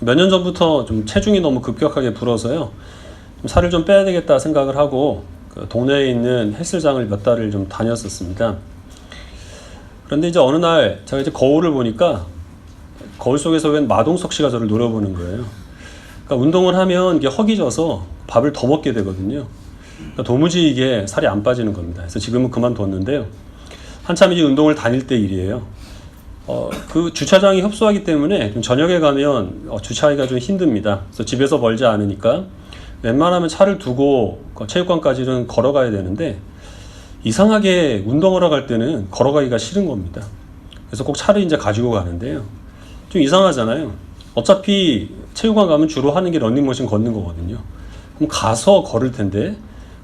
몇 년 전부터 좀 체중이 너무 급격하게 불어서요. 좀 살을 좀 빼야 되겠다 생각을 하고 그 동네에 있는 헬스장을 몇 달을 좀 다녔었습니다. 그런데 이제 어느 날 제가 이제 거울을 보니까 거울 속에서 웬 마동석 씨가 저를 노려보는 거예요. 그러니까 운동을 하면 이게 허기 져서 밥을 더 먹게 되거든요. 그러니까 도무지 이게 살이 안 빠지는 겁니다. 그래서 지금은 그만뒀는데요. 한참 이제 운동을 다닐 때 일이에요. 그 주차장이 협소하기 때문에 좀 저녁에 가면 주차하기가 좀 힘듭니다. 그래서 집에서 멀지 않으니까 웬만하면 차를 두고 체육관까지는 걸어가야 되는데 이상하게 운동하러 갈 때는 걸어가기가 싫은 겁니다. 그래서 꼭 차를 이제 가지고 가는데요. 좀 이상하잖아요. 어차피 체육관 가면 주로 하는 게 러닝머신 걷는 거거든요. 그럼 가서 걸을 텐데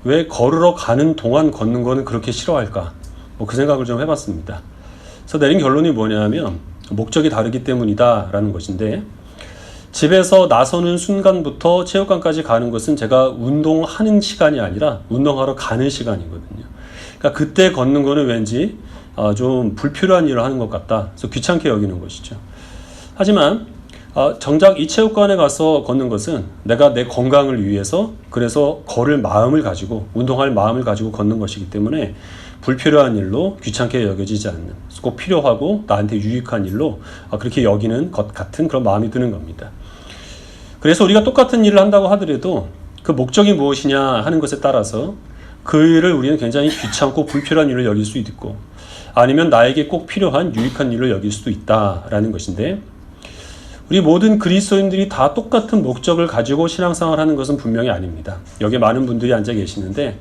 왜 걸으러 가는 동안 걷는 거는 그렇게 싫어할까? 뭐 그 생각을 좀 해봤습니다. 그래서 내린 결론이 뭐냐면 목적이 다르기 때문이다 라는 것인데, 집에서 나서는 순간부터 체육관까지 가는 것은 제가 운동하는 시간이 아니라 운동하러 가는 시간이거든요. 그러니까 그때 걷는 거는 왠지 좀 불필요한 일을 하는 것 같다. 그래서 귀찮게 여기는 것이죠. 하지만 정작 이 체육관에 가서 걷는 것은 내가 내 건강을 위해서, 그래서 걸을 마음을 가지고 운동할 마음을 가지고 걷는 것이기 때문에 불필요한 일로 귀찮게 여겨지지 않는, 꼭 필요하고 나한테 유익한 일로 그렇게 여기는 것 같은 그런 마음이 드는 겁니다. 그래서 우리가 똑같은 일을 한다고 하더라도 그 목적이 무엇이냐 하는 것에 따라서 그 일을 우리는 굉장히 귀찮고 불필요한 일로 여길 수 있고, 아니면 나에게 꼭 필요한 유익한 일로 여길 수도 있다라는 것인데, 우리 모든 그리스도인들이 다 똑같은 목적을 가지고 신앙생활을 하는 것은 분명히 아닙니다. 여기 많은 분들이 앉아 계시는데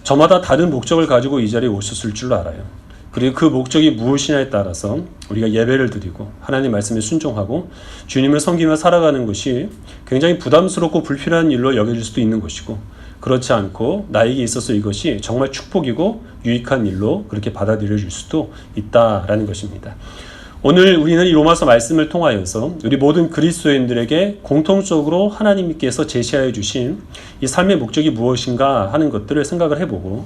저마다 다른 목적을 가지고 이 자리에 오셨을 줄 알아요. 그리고 그 목적이 무엇이냐에 따라서 우리가 예배를 드리고 하나님 말씀에 순종하고 주님을 섬기며 살아가는 것이 굉장히 부담스럽고 불필요한 일로 여겨질 수도 있는 것이고, 그렇지 않고 나에게 있어서 이것이 정말 축복이고 유익한 일로 그렇게 받아들여질 수도 있다라는 것입니다. 오늘 우리는 이 로마서 말씀을 통하여서 우리 모든 그리스도인들에게 공통적으로 하나님께서 제시하여 주신 이 삶의 목적이 무엇인가 하는 것들을 생각을 해보고,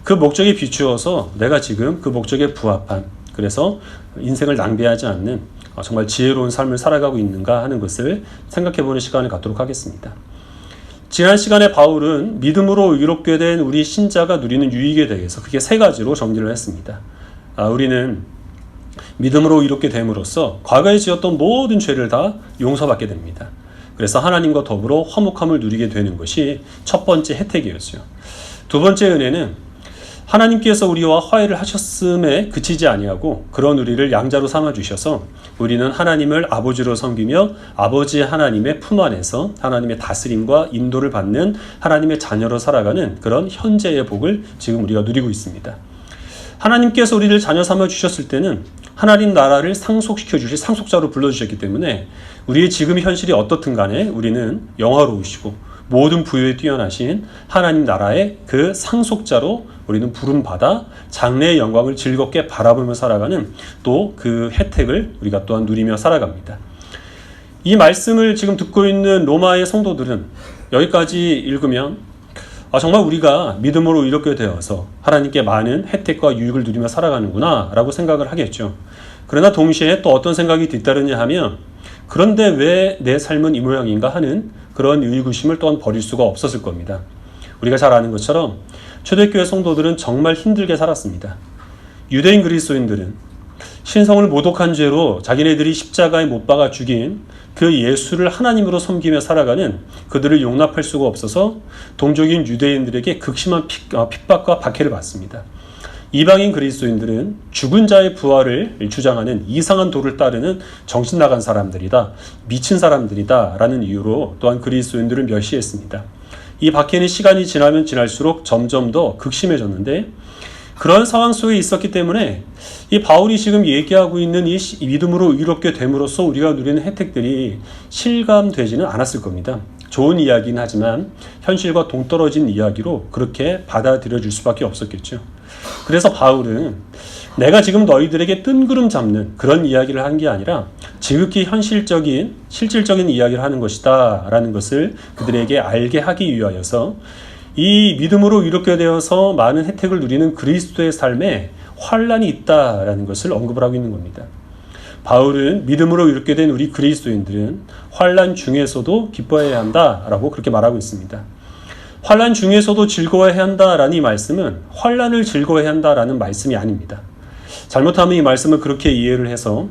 그 목적에 비추어서 내가 지금 그 목적에 부합한, 그래서 인생을 낭비하지 않는 정말 지혜로운 삶을 살아가고 있는가 하는 것을 생각해보는 시간을 갖도록 하겠습니다. 지난 시간에 바울은 믿음으로 의롭게 된 우리 신자가 누리는 유익에 대해서 크게 세 가지로 정리를 했습니다. 우리는 믿음으로 이롭게 됨으로써 과거에 지었던 모든 죄를 다 용서받게 됩니다. 그래서 하나님과 더불어 화목함을 누리게 되는 것이 첫 번째 혜택이었어요. 두 번째 은혜는 하나님께서 우리와 화해를 하셨음에 그치지 아니하고 그런 우리를 양자로 삼아 주셔서 우리는 하나님을 아버지로 섬기며 아버지 하나님의 품 안에서 하나님의 다스림과 인도를 받는 하나님의 자녀로 살아가는 그런 현재의 복을 지금 우리가 누리고 있습니다. 하나님께서 우리를 자녀 삼아 주셨을 때는 하나님 나라를 상속시켜 주실 상속자로 불러주셨기 때문에 우리의 지금 현실이 어떻든 간에 우리는 영화로우시고 모든 부유에 뛰어나신 하나님 나라의 그 상속자로 우리는 부름받아 장래의 영광을 즐겁게 바라보며 살아가는 또 그 혜택을 우리가 또한 누리며 살아갑니다. 이 말씀을 지금 듣고 있는 로마의 성도들은 여기까지 읽으면 정말 우리가 믿음으로 이렇게 되어서 하나님께 많은 혜택과 유익을 누리며 살아가는구나 라고 생각을 하겠죠. 그러나 동시에 또 어떤 생각이 뒤따르냐 하면, 그런데 왜 내 삶은 이 모양인가 하는 그런 의구심을 또한 버릴 수가 없었을 겁니다. 우리가 잘 아는 것처럼 초대교회 성도들은 정말 힘들게 살았습니다. 유대인 그리스도인들은 신성을 모독한 죄로 자기네들이 십자가에 못 박아 죽인 그 예수를 하나님으로 섬기며 살아가는 그들을 용납할 수가 없어서 동족인 유대인들에게 극심한 핍박과 박해를 받습니다. 이방인 그리스도인들은 죽은 자의 부활을 주장하는 이상한 도를 따르는 정신 나간 사람들이다, 미친 사람들이다 라는 이유로 또한 그리스도인들을 멸시했습니다. 이 박해는 시간이 지나면 지날수록 점점 더 극심해졌는데, 그런 상황 속에 있었기 때문에 이 바울이 지금 얘기하고 있는 이 믿음으로 의롭게 됨으로써 우리가 누리는 혜택들이 실감되지는 않았을 겁니다. 좋은 이야기는 하지만 현실과 동떨어진 이야기로 그렇게 받아들여질 수밖에 없었겠죠. 그래서 바울은 내가 지금 너희들에게 뜬구름 잡는 그런 이야기를 한 게 아니라 지극히 현실적인 실질적인 이야기를 하는 것이다 라는 것을 그들에게 알게 하기 위하여서 이 믿음으로 이렇게 되어서 많은 혜택을 누리는 그리스도의 삶에 환란이 있다라는 것을 언급을 하고 있는 겁니다. 바울은 믿음으로 이렇게 된 우리 그리스도인들은 환난 중에서도 기뻐해야 한다라고 그렇게 말하고 있습니다. 환난 중에서도 즐거워해야 한다라는 이 말씀은 환난을 즐거워해야 한다라는 말씀이 아닙니다. 잘못하면 이 말씀을 그렇게 이해를 해서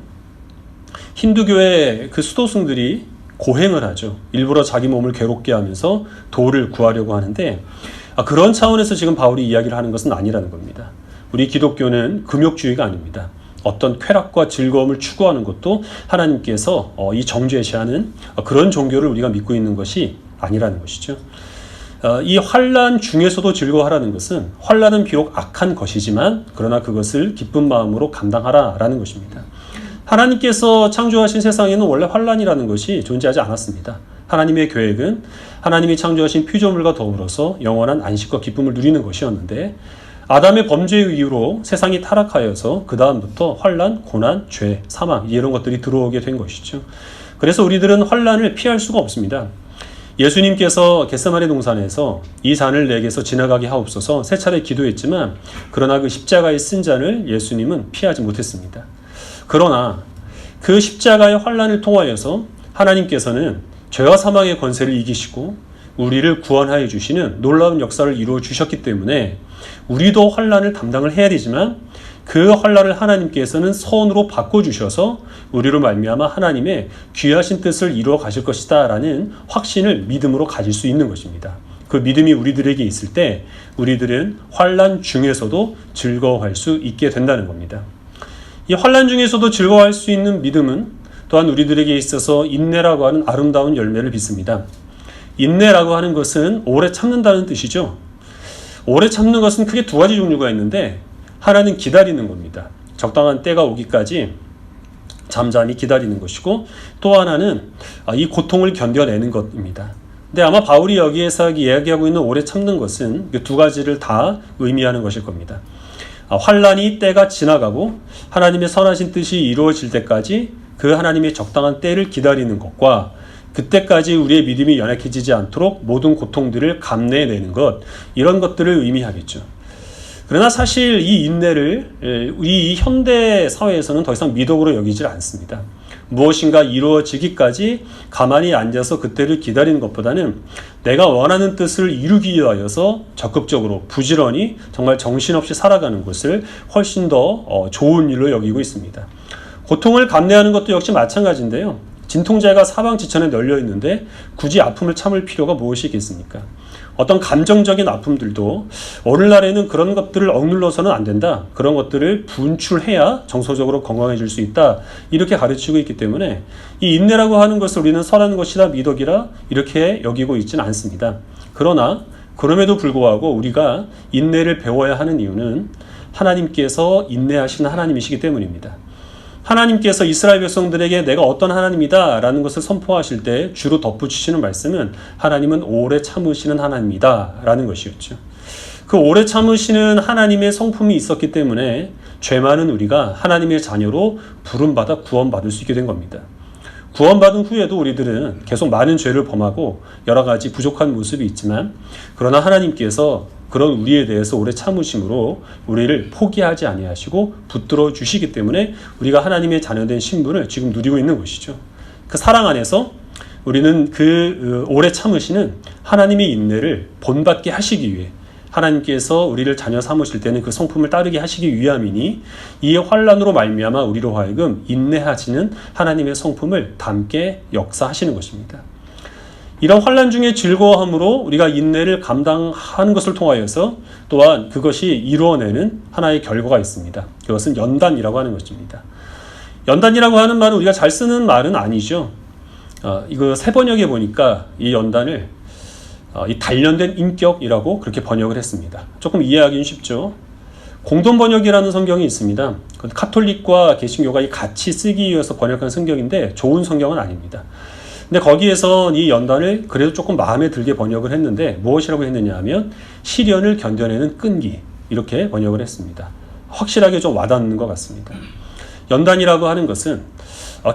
힌두교의 그 수도승들이 고행을 하죠. 일부러 자기 몸을 괴롭게 하면서 도를 구하려고 하는데 그런 차원에서 지금 바울이 이야기를 하는 것은 아니라는 겁니다. 우리 기독교는 금욕주의가 아닙니다. 어떤 쾌락과 즐거움을 추구하는 것도 하나님께서 이 정죄시하는 그런 종교를 우리가 믿고 있는 것이 아니라는 것이죠. 이 환난 중에서도 즐거워하라는 것은 환난은 비록 악한 것이지만 그러나 그것을 기쁜 마음으로 감당하라라는 것입니다. 하나님께서 창조하신 세상에는 원래 환난이라는 것이 존재하지 않았습니다. 하나님의 계획은 하나님이 창조하신 피조물과 더불어서 영원한 안식과 기쁨을 누리는 것이었는데 아담의 범죄의 이유로 세상이 타락하여서 그 다음부터 환난, 고난, 죄, 사망 이런 것들이 들어오게 된 것이죠. 그래서 우리들은 환난을 피할 수가 없습니다. 예수님께서 겟세마네 동산에서 이 잔을 내게서 지나가게 하옵소서 세 차례 기도했지만 그러나 그 십자가의 쓴 잔을 예수님은 피하지 못했습니다. 그러나 그 십자가의 환난을 통하여서 하나님께서는 죄와 사망의 권세를 이기시고 우리를 구원하여 주시는 놀라운 역사를 이루어 주셨기 때문에 우리도 환난을 담당을 해야 되지만 그 환난을 하나님께서는 선으로 바꿔주셔서 우리로 말미암아 하나님의 귀하신 뜻을 이루어 가실 것이다 라는 확신을 믿음으로 가질 수 있는 것입니다. 그 믿음이 우리들에게 있을 때 우리들은 환난 중에서도 즐거워할 수 있게 된다는 겁니다. 이 환난 중에서도 즐거워할 수 있는 믿음은 또한 우리들에게 있어서 인내라고 하는 아름다운 열매를 빚습니다. 인내라고 하는 것은 오래 참는다는 뜻이죠. 오래 참는 것은 크게 두 가지 종류가 있는데 하나는 기다리는 겁니다. 적당한 때가 오기까지 잠잠히 기다리는 것이고 또 하나는 이 고통을 견뎌내는 것입니다. 근데 아마 바울이 여기에서 이야기하고 있는 오래 참는 것은 이 두 가지를 다 의미하는 것일 겁니다. 환난이 때가 지나가고 하나님의 선하신 뜻이 이루어질 때까지 그 하나님의 적당한 때를 기다리는 것과 그때까지 우리의 믿음이 연약해지지 않도록 모든 고통들을 감내해내는 것 이런 것들을 의미하겠죠. 그러나 사실 이 인내를 우리 이 현대 사회에서는 더 이상 미덕으로 여기질 않습니다. 무엇인가 이루어지기까지 가만히 앉아서 그때를 기다리는 것보다는 내가 원하는 뜻을 이루기 위하여서 적극적으로 부지런히 정말 정신없이 살아가는 것을 훨씬 더 좋은 일로 여기고 있습니다. 고통을 감내하는 것도 역시 마찬가지인데요. 진통제가 사방지천에 널려 있는데 굳이 아픔을 참을 필요가 무엇이겠습니까? 어떤 감정적인 아픔들도 오늘날에는 그런 것들을 억눌러서는 안 된다. 그런 것들을 분출해야 정서적으로 건강해질 수 있다. 이렇게 가르치고 있기 때문에 이 인내라고 하는 것을 우리는 선한 것이다, 미덕이라 이렇게 여기고 있지는 않습니다. 그러나 그럼에도 불구하고 우리가 인내를 배워야 하는 이유는 하나님께서 인내하시는 하나님이시기 때문입니다. 하나님께서 이스라엘 백성들에게 내가 어떤 하나님이다 라는 것을 선포하실 때 주로 덧붙이시는 말씀은 하나님은 오래 참으시는 하나님이다 라는 것이었죠. 그 오래 참으시는 하나님의 성품이 있었기 때문에 죄 많은 우리가 하나님의 자녀로 부름받아 구원받을 수 있게 된 겁니다. 구원받은 후에도 우리들은 계속 많은 죄를 범하고 여러 가지 부족한 모습이 있지만 그러나 하나님께서 그런 우리에 대해서 오래 참으심으로 우리를 포기하지 아니하시고 붙들어 주시기 때문에 우리가 하나님의 자녀된 신분을 지금 누리고 있는 것이죠. 그 사랑 안에서 우리는 그 오래 참으시는 하나님의 인내를 본받게 하시기 위해 하나님께서 우리를 자녀 삼으실 때는 그 성품을 따르게 하시기 위함이니 이 환난으로 말미암아 우리로 하여금 인내하시는 하나님의 성품을 담게 역사하시는 것입니다. 이런 환난 중에 즐거워함으로 우리가 인내를 감당하는 것을 통하여서 또한 그것이 이루어내는 하나의 결과가 있습니다. 그것은 연단이라고 하는 것입니다. 연단이라고 하는 말은 우리가 잘 쓰는 말은 아니죠. 이거 새 번역에 보니까 이 연단을 이 단련된 인격이라고 그렇게 번역을 했습니다. 조금 이해하기는 쉽죠. 공동 번역이라는 성경이 있습니다. 카톨릭과 개신교가 같이 쓰기 위해서 번역한 성경인데 좋은 성경은 아닙니다. 근데 거기에서 이 연단을 그래도 조금 마음에 들게 번역을 했는데 무엇이라고 했느냐 하면 시련을 견뎌내는 끈기 이렇게 번역을 했습니다. 확실하게 좀 와닿는 것 같습니다. 연단이라고 하는 것은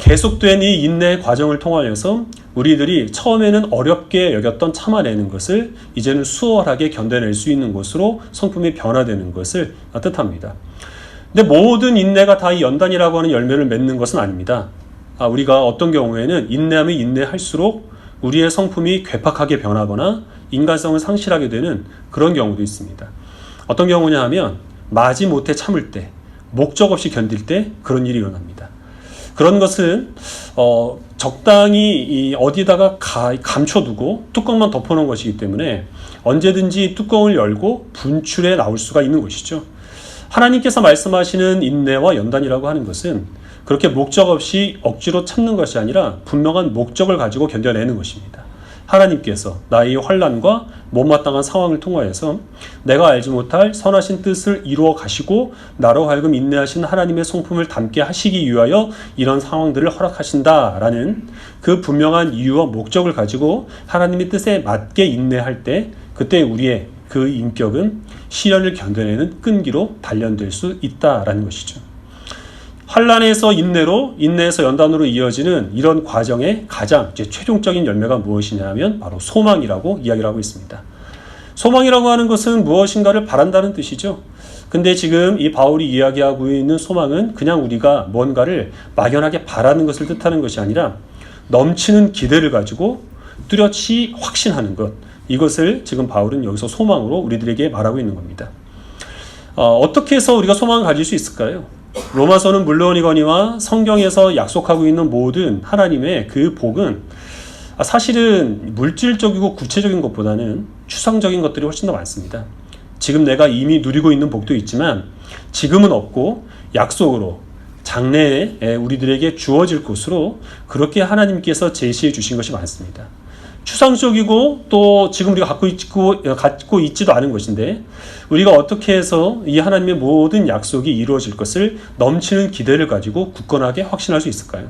계속된 이 인내의 과정을 통하여서 우리들이 처음에는 어렵게 여겼던 참아내는 것을 이제는 수월하게 견뎌낼 수 있는 것으로 성품이 변화되는 것을 뜻합니다. 근데 모든 인내가 다 이 연단이라고 하는 열매를 맺는 것은 아닙니다. 우리가 어떤 경우에는 인내하면 인내할수록 우리의 성품이 괴팍하게 변하거나 인간성을 상실하게 되는 그런 경우도 있습니다. 어떤 경우냐 하면 마지못해 참을 때, 목적 없이 견딜 때 그런 일이 일어납니다. 그런 것은 적당히 어디다가 감춰두고 뚜껑만 덮어놓은 것이기 때문에 언제든지 뚜껑을 열고 분출해 나올 수가 있는 것이죠. 하나님께서 말씀하시는 인내와 연단이라고 하는 것은 그렇게 목적 없이 억지로 참는 것이 아니라 분명한 목적을 가지고 견뎌내는 것입니다. 하나님께서 나의 환난과 못마땅한 상황을 통하여서 내가 알지 못할 선하신 뜻을 이루어 가시고 나로 하여금 인내하신 하나님의 성품을 담게 하시기 위하여 이런 상황들을 허락하신다라는 그 분명한 이유와 목적을 가지고 하나님의 뜻에 맞게 인내할 때 그때 우리의 그 인격은 시련을 견뎌내는 끈기로 단련될 수 있다라는 것이죠. 환난에서 인내로, 인내에서 연단으로 이어지는 이런 과정의 가장 최종적인 열매가 무엇이냐면 바로 소망이라고 이야기를 하고 있습니다. 소망이라고 하는 것은 무엇인가를 바란다는 뜻이죠. 근데 지금 이 바울이 이야기하고 있는 소망은 그냥 우리가 뭔가를 막연하게 바라는 것을 뜻하는 것이 아니라 넘치는 기대를 가지고 뚜렷이 확신하는 것, 이것을 지금 바울은 여기서 소망으로 우리들에게 말하고 있는 겁니다. 어떻게 해서 우리가 소망을 가질 수 있을까요? 로마서는 물론이거니와 성경에서 약속하고 있는 모든 하나님의 그 복은 사실은 물질적이고 구체적인 것보다는 추상적인 것들이 훨씬 더 많습니다. 지금 내가 이미 누리고 있는 복도 있지만 지금은 없고 약속으로 장래에 우리들에게 주어질 것으로 그렇게 하나님께서 제시해 주신 것이 많습니다. 추상적이고 또 지금 우리가 갖고 있지도 않은 것인데 우리가 어떻게 해서 이 하나님의 모든 약속이 이루어질 것을 넘치는 기대를 가지고 굳건하게 확신할 수 있을까요?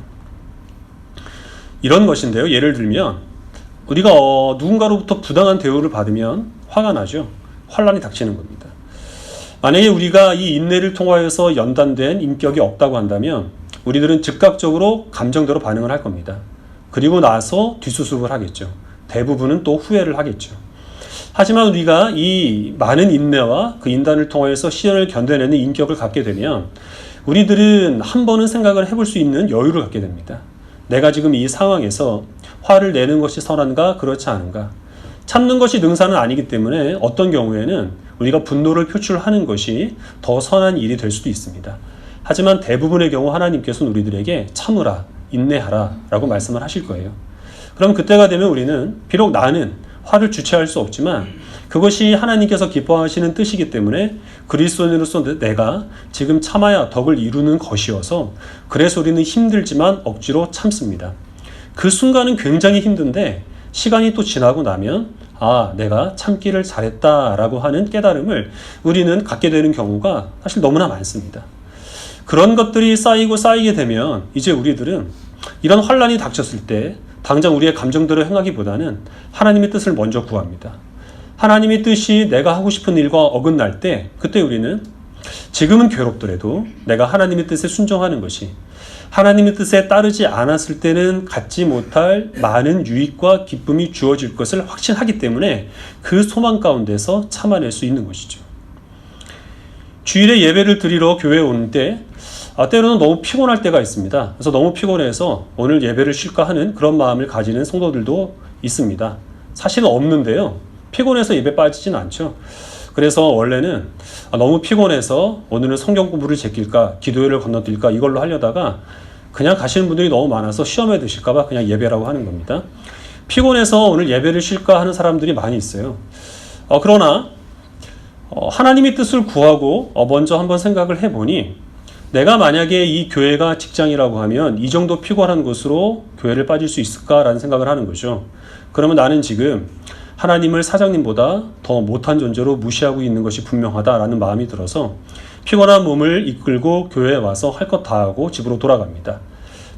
이런 것인데요. 예를 들면 우리가 누군가로부터 부당한 대우를 받으면 화가 나죠. 환난이 닥치는 겁니다. 만약에 우리가 이 인내를 통하여서 연단된 인격이 없다고 한다면 우리들은 즉각적으로 감정대로 반응을 할 겁니다. 그리고 나서 뒷수습을 하겠죠. 대부분은 또 후회를 하겠죠. 하지만 우리가 이 많은 인내와 그 인단을 통하여서 시련을 견뎌내는 인격을 갖게 되면 우리들은 한 번은 생각을 해볼 수 있는 여유를 갖게 됩니다. 내가 지금 이 상황에서 화를 내는 것이 선한가 그렇지 않은가. 참는 것이 능사는 아니기 때문에 어떤 경우에는 우리가 분노를 표출하는 것이 더 선한 일이 될 수도 있습니다. 하지만 대부분의 경우 하나님께서는 우리들에게 참으라, 인내하라 라고 말씀을 하실 거예요. 그럼 그때가 되면 우리는 비록 나는 화를 주체할 수 없지만 그것이 하나님께서 기뻐하시는 뜻이기 때문에 그리스도인으로서 내가 지금 참아야 덕을 이루는 것이어서 그래서 우리는 힘들지만 억지로 참습니다. 그 순간은 굉장히 힘든데 시간이 또 지나고 나면 내가 참기를 잘했다라고 하는 깨달음을 우리는 갖게 되는 경우가 사실 너무나 많습니다. 그런 것들이 쌓이게 되면 이제 우리들은 이런 환난이 닥쳤을 때 당장 우리의 감정대로 행하기보다는 하나님의 뜻을 먼저 구합니다. 하나님의 뜻이 내가 하고 싶은 일과 어긋날 때 그때 우리는 지금은 괴롭더라도 내가 하나님의 뜻에 순종하는 것이 하나님의 뜻에 따르지 않았을 때는 갖지 못할 많은 유익과 기쁨이 주어질 것을 확신하기 때문에 그 소망 가운데서 참아낼 수 있는 것이죠. 주일에 예배를 드리러 교회에 오는데 때로는 너무 피곤할 때가 있습니다. 그래서 너무 피곤해서 오늘 예배를 쉴까 하는 그런 마음을 가지는 성도들도 있습니다. 사실은 없는데요. 피곤해서 예배 빠지진 않죠. 그래서 원래는 너무 피곤해서 오늘은 성경 공부를 제낄까 기도회를 건너뛸까 이걸로 하려다가 그냥 가시는 분들이 너무 많아서 시험에 드실까 봐 그냥 예배라고 하는 겁니다. 피곤해서 오늘 예배를 쉴까 하는 사람들이 많이 있어요. 그러나 하나님의 뜻을 구하고 먼저 한번 생각을 해보니 내가 만약에 이 교회가 직장이라고 하면 이 정도 피곤한 곳으로 교회를 빠질 수 있을까라는 생각을 하는 거죠. 그러면 나는 지금 하나님을 사장님보다 더 못한 존재로 무시하고 있는 것이 분명하다라는 마음이 들어서 피곤한 몸을 이끌고 교회에 와서 할 것 다 하고 집으로 돌아갑니다.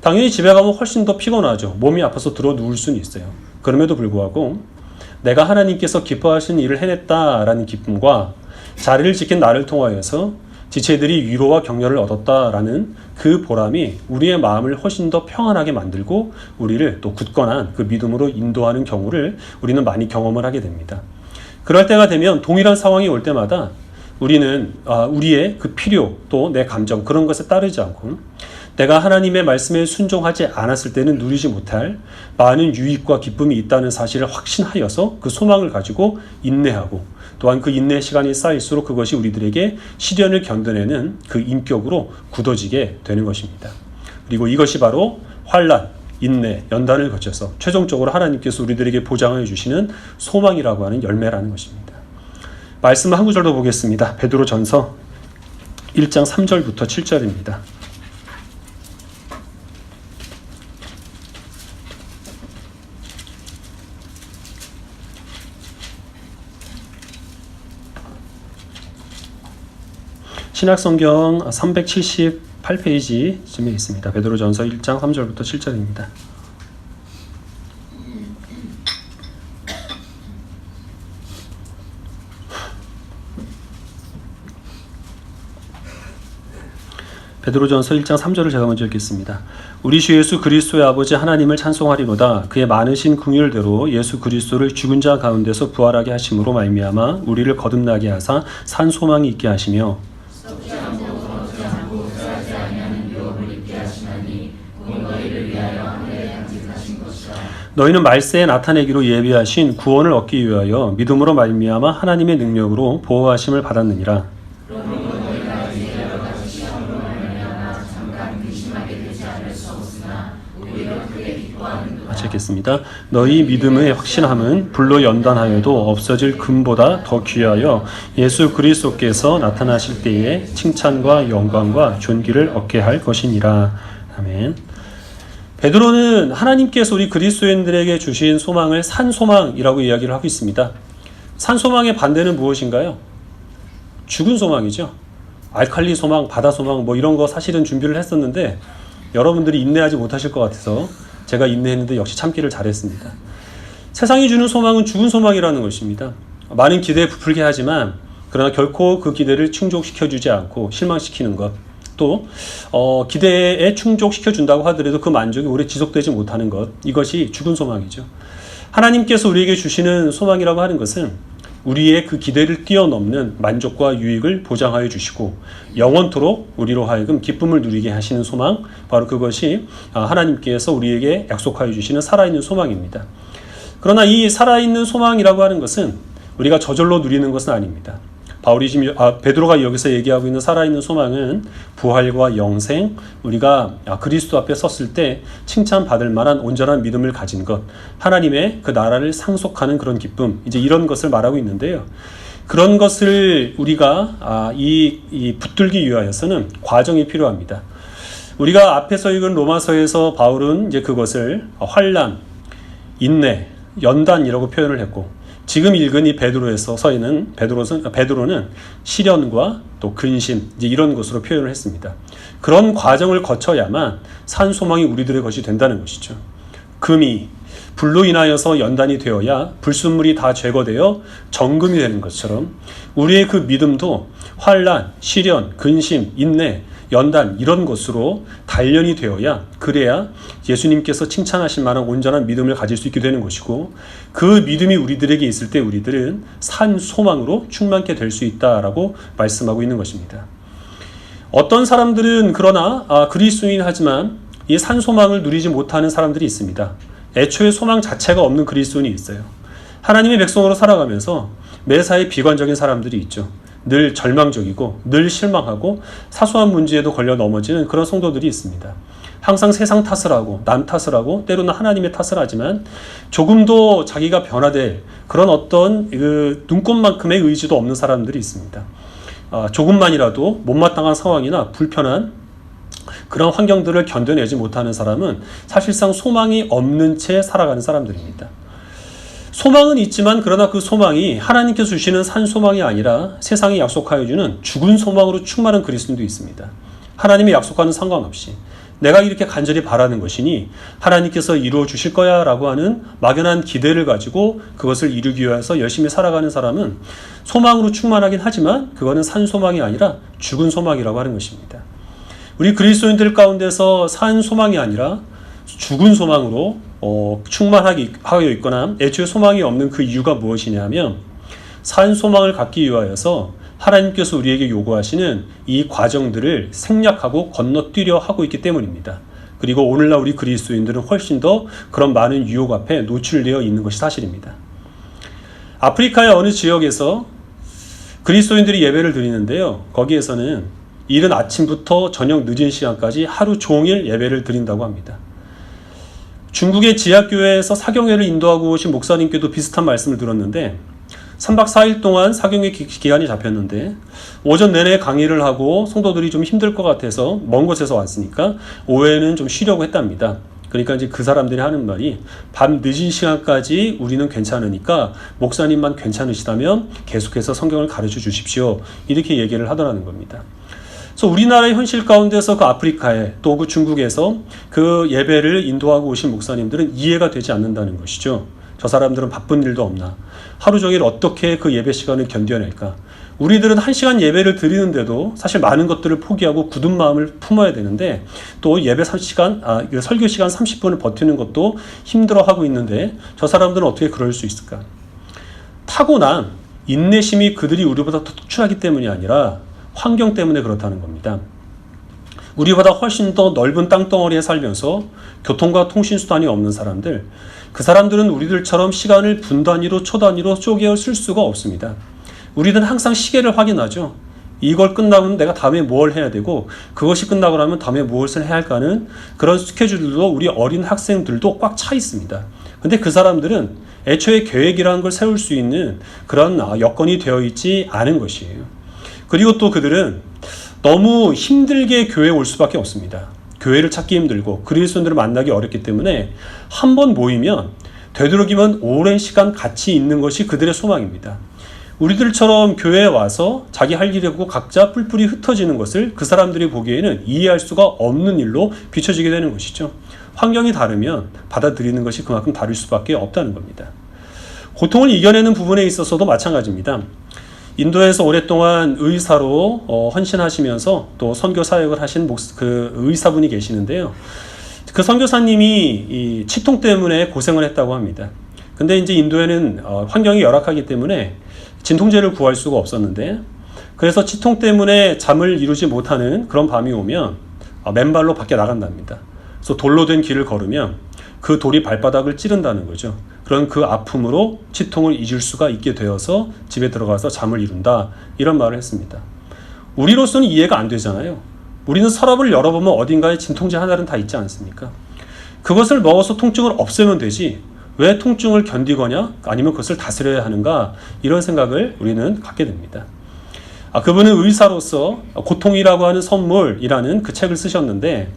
당연히 집에 가면 훨씬 더 피곤하죠. 몸이 아파서 들어 누울 수는 있어요. 그럼에도 불구하고 내가 하나님께서 기뻐하시는 일을 해냈다라는 기쁨과 자리를 지킨 나를 통하여서 지체들이 위로와 격려를 얻었다라는 그 보람이 우리의 마음을 훨씬 더 평안하게 만들고 우리를 또 굳건한 그 믿음으로 인도하는 경우를 우리는 많이 경험을 하게 됩니다. 그럴 때가 되면 동일한 상황이 올 때마다 우리는 우리의 그 필요 또 내 감정 그런 것에 따르지 않고 내가 하나님의 말씀에 순종하지 않았을 때는 누리지 못할 많은 유익과 기쁨이 있다는 사실을 확신하여서 그 소망을 가지고 인내하고 또한 그 인내 시간이 쌓일수록 그것이 우리들에게 시련을 견뎌내는 그 인격으로 굳어지게 되는 것입니다. 그리고 이것이 바로 환난, 인내, 연단을 거쳐서 최종적으로 하나님께서 우리들에게 보장해 주시는 소망이라고 하는 열매라는 것입니다. 말씀을 한 구절 더 보겠습니다. 베드로전서 1장 3절부터 7절입니다. 신약성경 378페이지쯤에 있습니다. 베드로전서 1장 3절부터 7절입니다. 베드로전서 1장 3절을 제가 먼저 읽겠습니다. 우리 주 예수 그리스도의 아버지 하나님을 찬송하리로다. 그의 많으신 긍휼대로 예수 그리스도를 죽은 자 가운데서 부활하게 하심으로 말미암아 우리를 거듭나게 하사 산 소망이 있게 하시며 너희는 말세에 나타내기로 예비하신 구원을 얻기 위하여 믿음으로 말미암아 하나님의 능력으로 보호하심을 받았느니라. 마치겠습니다. 너희 믿음의 확신함은 불로 연단하여도 없어질 금보다 더 귀하여 예수 그리스도께서 나타나실 때에 칭찬과 영광과 존귀를 얻게 할 것이니라. 아멘. 베드로는 하나님께서 우리 그리스도인들에게 주신 소망을 산소망이라고 이야기를 하고 있습니다. 산소망의 반대는 무엇인가요? 죽은 소망이죠. 알칼리 소망, 바다 소망 뭐 이런 거 사실은 준비를 했었는데 여러분들이 인내하지 못하실 것 같아서 제가 인내했는데 역시 참기를 잘했습니다. 세상이 주는 소망은 죽은 소망이라는 것입니다. 많은 기대에 부풀게 하지만 그러나 결코 그 기대를 충족시켜주지 않고 실망시키는 것, 또 기대에 충족시켜준다고 하더라도 그 만족이 오래 지속되지 못하는 것, 이것이 죽은 소망이죠. 하나님께서 우리에게 주시는 소망이라고 하는 것은 우리의 그 기대를 뛰어넘는 만족과 유익을 보장하여 주시고 영원토록 우리로 하여금 기쁨을 누리게 하시는 소망, 바로 그것이 하나님께서 우리에게 약속하여 주시는 살아있는 소망입니다. 그러나 이 살아있는 소망이라고 하는 것은 우리가 저절로 누리는 것은 아닙니다. 바울이 지금 베드로가 여기서 얘기하고 있는 살아있는 소망은 부활과 영생, 우리가 그리스도 앞에 섰을 때 칭찬받을 만한 온전한 믿음을 가진 것, 하나님의 그 나라를 상속하는 그런 기쁨, 이제 이런 것을 말하고 있는데요. 그런 것을 우리가 붙들기 위하여서는 과정이 필요합니다. 우리가 앞에서 읽은 로마서에서 바울은 이제 그것을 환난, 인내, 연단이라고 표현을 했고, 지금 읽은 이 베드로에서 서있는 베드로는 시련과 또 근심 이제 이런 것으로 표현을 했습니다. 그런 과정을 거쳐야만 산 소망이 우리들의 것이 된다는 것이죠. 금이 불로 인하여서 연단이 되어야 불순물이 다 제거되어 정금이 되는 것처럼 우리의 그 믿음도 환난, 시련, 근심, 인내, 연단 이런 것으로 단련이 되어야, 그래야 예수님께서 칭찬하실 만한 온전한 믿음을 가질 수 있게 되는 것이고, 그 믿음이 우리들에게 있을 때 우리들은 산 소망으로 충만케 될 수 있다라고 말씀하고 있는 것입니다. 어떤 사람들은 그러나 그리스도인 하지만 이 산 소망을 누리지 못하는 사람들이 있습니다. 애초에 소망 자체가 없는 그리스도인이 있어요. 하나님의 백성으로 살아가면서 매사에 비관적인 사람들이 있죠. 늘 절망적이고 늘 실망하고 사소한 문제에도 걸려 넘어지는 그런 성도들이 있습니다. 항상 세상 탓을 하고 남 탓을 하고 때로는 하나님의 탓을 하지만 조금도 자기가 변화될 그런 어떤 그 눈꽃만큼의 의지도 없는 사람들이 있습니다. 조금만이라도 못마땅한 상황이나 불편한 그런 환경들을 견뎌내지 못하는 사람은 사실상 소망이 없는 채 살아가는 사람들입니다. 소망은 있지만 그러나 그 소망이 하나님께서 주시는 산 소망이 아니라 세상이 약속하여 주는 죽은 소망으로 충만한 그리스도인도 있습니다. 하나님의 약속과는 상관없이 내가 이렇게 간절히 바라는 것이니 하나님께서 이루어 주실 거야 라고 하는 막연한 기대를 가지고 그것을 이루기 위해서 열심히 살아가는 사람은 소망으로 충만하긴 하지만 그거는 산 소망이 아니라 죽은 소망이라고 하는 것입니다. 우리 그리스도인들 가운데서 산 소망이 아니라 죽은 소망으로 충만하게 하여 있거나 애초에 소망이 없는 그 이유가 무엇이냐면 산 소망을 갖기 위하여서 하나님께서 우리에게 요구하시는 이 과정들을 생략하고 건너뛰려 하고 있기 때문입니다. 그리고 오늘날 우리 그리스도인들은 훨씬 더 그런 많은 유혹 앞에 노출되어 있는 것이 사실입니다. 아프리카의 어느 지역에서 그리스도인들이 예배를 드리는데요. 거기에서는 이른 아침부터 저녁 늦은 시간까지 하루 종일 예배를 드린다고 합니다. 중국의 지하교회에서 사경회를 인도하고 오신 목사님께도 비슷한 말씀을 들었는데 3박 4일 동안 사경회 기간이 잡혔는데 오전 내내 강의를 하고 성도들이 좀 힘들 것 같아서 먼 곳에서 왔으니까 오후에는 좀 쉬려고 했답니다. 그러니까 이제 그 사람들이 하는 말이 밤 늦은 시간까지 우리는 괜찮으니까 목사님만 괜찮으시다면 계속해서 성경을 가르쳐 주십시오. 이렇게 얘기를 하더라는 겁니다. 그래서 우리나라의 현실 가운데서 그 아프리카에 또 그 중국에서 그 예배를 인도하고 오신 목사님들은 이해가 되지 않는다는 것이죠. 저 사람들은 바쁜 일도 없나? 하루 종일 어떻게 그 예배 시간을 견뎌낼까? 우리들은 1시간 예배를 드리는데도 사실 많은 것들을 포기하고 굳은 마음을 품어야 되는데 또 예배 설교 시간 30분을 버티는 것도 힘들어하고 있는데 저 사람들은 어떻게 그럴 수 있을까? 타고난 인내심이 그들이 우리보다 더 특출하기 때문이 아니라 환경 때문에 그렇다는 겁니다. 우리보다 훨씬 더 넓은 땅덩어리에 살면서 교통과 통신수단이 없는 사람들, 그 사람들은 우리들처럼 시간을 분 단위로 초 단위로 쪼개어 쓸 수가 없습니다. 우리들은 항상 시계를 확인하죠. 이걸 끝나면 내가 다음에 뭘 해야 되고 그것이 끝나고 나면 다음에 무엇을 해야 할까는 그런 스케줄들도 우리 어린 학생들도 꽉 차 있습니다. 근데 그 사람들은 애초에 계획이라는 걸 세울 수 있는 그런 여건이 되어 있지 않은 것이에요. 그리고 또 그들은 너무 힘들게 교회에 올 수밖에 없습니다. 교회를 찾기 힘들고 그리스도인들을 만나기 어렵기 때문에 한 번 모이면 되도록이면 오랜 시간 같이 있는 것이 그들의 소망입니다. 우리들처럼 교회에 와서 자기 할 일이 하고 각자 뿔뿔이 흩어지는 것을 그 사람들이 보기에는 이해할 수가 없는 일로 비춰지게 되는 것이죠. 환경이 다르면 받아들이는 것이 그만큼 다를 수밖에 없다는 겁니다. 고통을 이겨내는 부분에 있어서도 마찬가지입니다. 인도에서 오랫동안 의사로 헌신하시면서 또 선교 사역을 하신 그 의사분이 계시는데요. 그 선교사님이 이 치통 때문에 고생을 했다고 합니다. 근데 이제 인도에는 환경이 열악하기 때문에 진통제를 구할 수가 없었는데 그래서 치통 때문에 잠을 이루지 못하는 그런 밤이 오면 맨발로 밖에 나간답니다. 그래서 돌로 된 길을 걸으면 그 돌이 발바닥을 찌른다는 거죠. 그런 그 아픔으로 치통을 잊을 수가 있게 되어서 집에 들어가서 잠을 이룬다. 이런 말을 했습니다. 우리로서는 이해가 안 되잖아요. 우리는 서랍을 열어보면 어딘가에 진통제 하나는 다 있지 않습니까? 그것을 먹어서 통증을 없애면 되지 왜 통증을 견디거냐 아니면 그것을 다스려야 하는가 이런 생각을 우리는 갖게 됩니다. 그분은 의사로서 고통이라고 하는 선물이라는 그 책을 쓰셨는데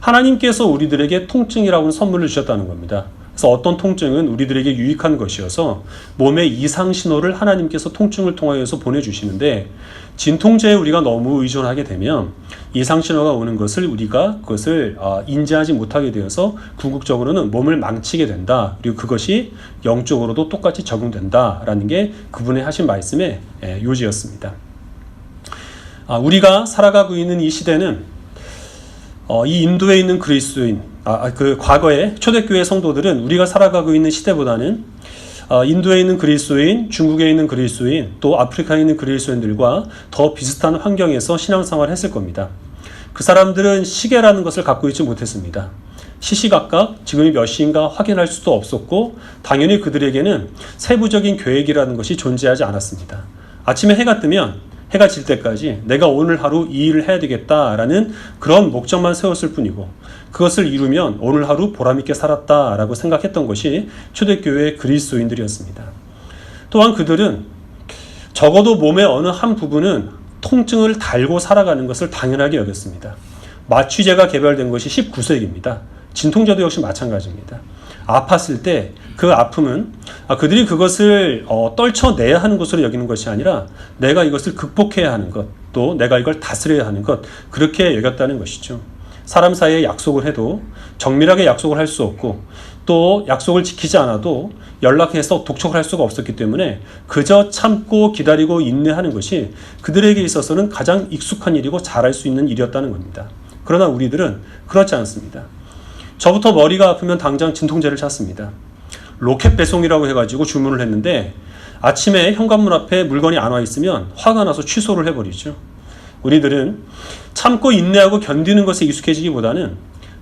하나님께서 우리들에게 통증이라고 하는 선물을 주셨다는 겁니다. 그래서 어떤 통증은 우리들에게 유익한 것이어서 몸의 이상 신호를 하나님께서 통증을 통하여서 보내주시는데 진통제에 우리가 너무 의존하게 되면 이상 신호가 오는 것을 우리가 그것을 인지하지 못하게 되어서 궁극적으로는 몸을 망치게 된다. 그리고 그것이 영적으로도 똑같이 적용된다라는 게 그분의 하신 말씀의 요지였습니다. 우리가 살아가고 있는 이 시대는 이 인도에 있는 그리스도인, 그 과거의 초대교회 성도들은 우리가 살아가고 있는 시대보다는 인도에 있는 그리스도인, 중국에 있는 그리스도인, 또 아프리카에 있는 그리스도인들과 더 비슷한 환경에서 신앙생활을 했을 겁니다. 그 사람들은 시계라는 것을 갖고 있지 못했습니다. 시시각각 지금이 몇 시인가 확인할 수도 없었고 당연히 그들에게는 세부적인 계획이라는 것이 존재하지 않았습니다. 아침에 해가 뜨면 해가 질 때까지 내가 오늘 하루 이 일을 해야 되겠다라는 그런 목적만 세웠을 뿐이고 그것을 이루면 오늘 하루 보람있게 살았다라고 생각했던 것이 초대교회의 그리스도인들이었습니다. 또한 그들은 적어도 몸의 어느 한 부분은 통증을 달고 살아가는 것을 당연하게 여겼습니다. 마취제가 개발된 것이 19세기입니다. 진통제도 역시 마찬가지입니다. 아팠을 때 그 아픔은 그들이 그것을 떨쳐내야 하는 것으로 여기는 것이 아니라 내가 이것을 극복해야 하는 것, 또 내가 이걸 다스려야 하는 것, 그렇게 여겼다는 것이죠. 사람 사이에 약속을 해도 정밀하게 약속을 할 수 없고 또 약속을 지키지 않아도 연락해서 독촉을 할 수가 없었기 때문에 그저 참고 기다리고 인내하는 것이 그들에게 있어서는 가장 익숙한 일이고 잘할 수 있는 일이었다는 겁니다. 그러나 우리들은 그렇지 않습니다. 저부터 머리가 아프면 당장 진통제를 찾습니다. 로켓 배송이라고 해가지고 주문을 했는데 아침에 현관문 앞에 물건이 안 와 있으면 화가 나서 취소를 해버리죠. 우리들은 참고 인내하고 견디는 것에 익숙해지기보다는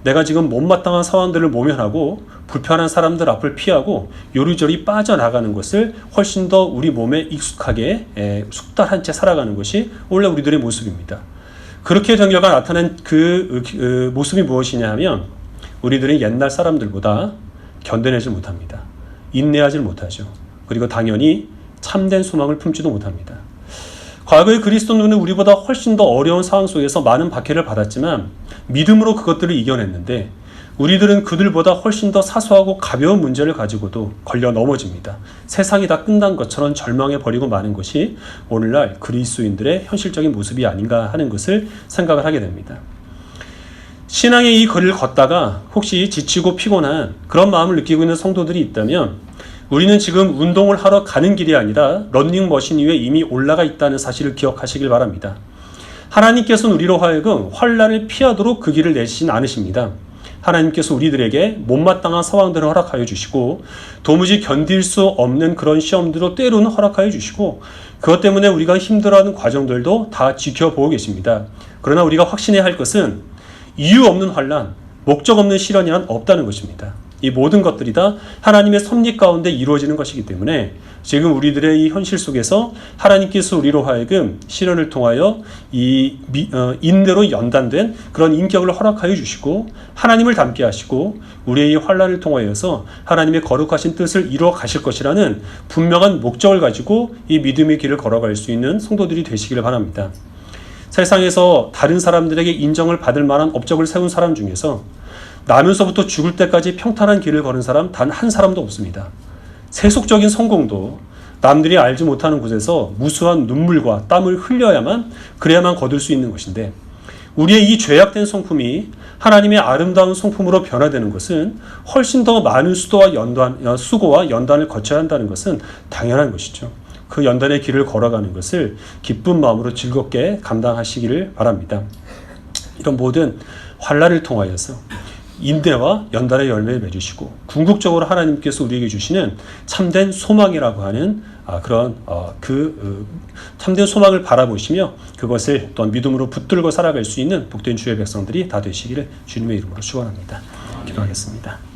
내가 지금 못마땅한 상황들을 모면하고 불편한 사람들 앞을 피하고 요리조리 빠져나가는 것을 훨씬 더 우리 몸에 익숙하게 숙달한 채 살아가는 것이 원래 우리들의 모습입니다. 그렇게 된 결과 나타난 그 모습이 무엇이냐 하면 우리들은 옛날 사람들보다 견뎌내지 못합니다. 인내하지 못하죠. 그리고 당연히 참된 소망을 품지도 못합니다. 과거의 그리스도인은 우리보다 훨씬 더 어려운 상황 속에서 많은 박해를 받았지만 믿음으로 그것들을 이겨냈는데 우리들은 그들보다 훨씬 더 사소하고 가벼운 문제를 가지고도 걸려 넘어집니다. 세상이 다 끝난 것처럼 절망해버리고 마는 것이 오늘날 그리스도인들의 현실적인 모습이 아닌가 하는 것을 생각을 하게 됩니다. 신앙의 이 거리를 걷다가 혹시 지치고 피곤한 그런 마음을 느끼고 있는 성도들이 있다면 우리는 지금 운동을 하러 가는 길이 아니라 러닝머신 위에 이미 올라가 있다는 사실을 기억하시길 바랍니다. 하나님께서는 우리로 하여금 환난을 피하도록 그 길을 내시진 않으십니다. 하나님께서 우리들에게 못마땅한 상황들을 허락하여 주시고 도무지 견딜 수 없는 그런 시험들도 때로는 허락하여 주시고 그것 때문에 우리가 힘들어하는 과정들도 다 지켜보고 계십니다. 그러나 우리가 확신해야 할 것은 이유 없는 환난, 목적 없는 시련이란 없다는 것입니다. 이 모든 것들이 다 하나님의 섭리 가운데 이루어지는 것이기 때문에 지금 우리들의 이 현실 속에서 하나님께서 우리로 하여금 시련을 통하여 이 인내로 연단된 그런 인격을 허락하여 주시고 하나님을 닮게 하시고 우리의 이 환난을 통하여서 하나님의 거룩하신 뜻을 이루어 가실 것이라는 분명한 목적을 가지고 이 믿음의 길을 걸어갈 수 있는 성도들이 되시기를 바랍니다. 세상에서 다른 사람들에게 인정을 받을 만한 업적을 세운 사람 중에서 나면서부터 죽을 때까지 평탄한 길을 걸은 사람 단 한 사람도 없습니다. 세속적인 성공도 남들이 알지 못하는 곳에서 무수한 눈물과 땀을 흘려야만 그래야만 거둘 수 있는 것인데 우리의 이 죄악된 성품이 하나님의 아름다운 성품으로 변화되는 것은 훨씬 더 많은 수고와 연단을 거쳐야 한다는 것은 당연한 것이죠. 그 연단의 길을 걸어가는 것을 기쁜 마음으로 즐겁게 감당하시기를 바랍니다. 이런 모든 환난을 통하여서 인내와 연단의 열매를 맺으시고 궁극적으로 하나님께서 우리에게 주시는 참된 소망이라고 하는 그런 참된 소망을 바라보시며 그것을 또 믿음으로 붙들고 살아갈 수 있는 복된 주의 백성들이 다 되시기를 주님의 이름으로 축원합니다. 기도하겠습니다.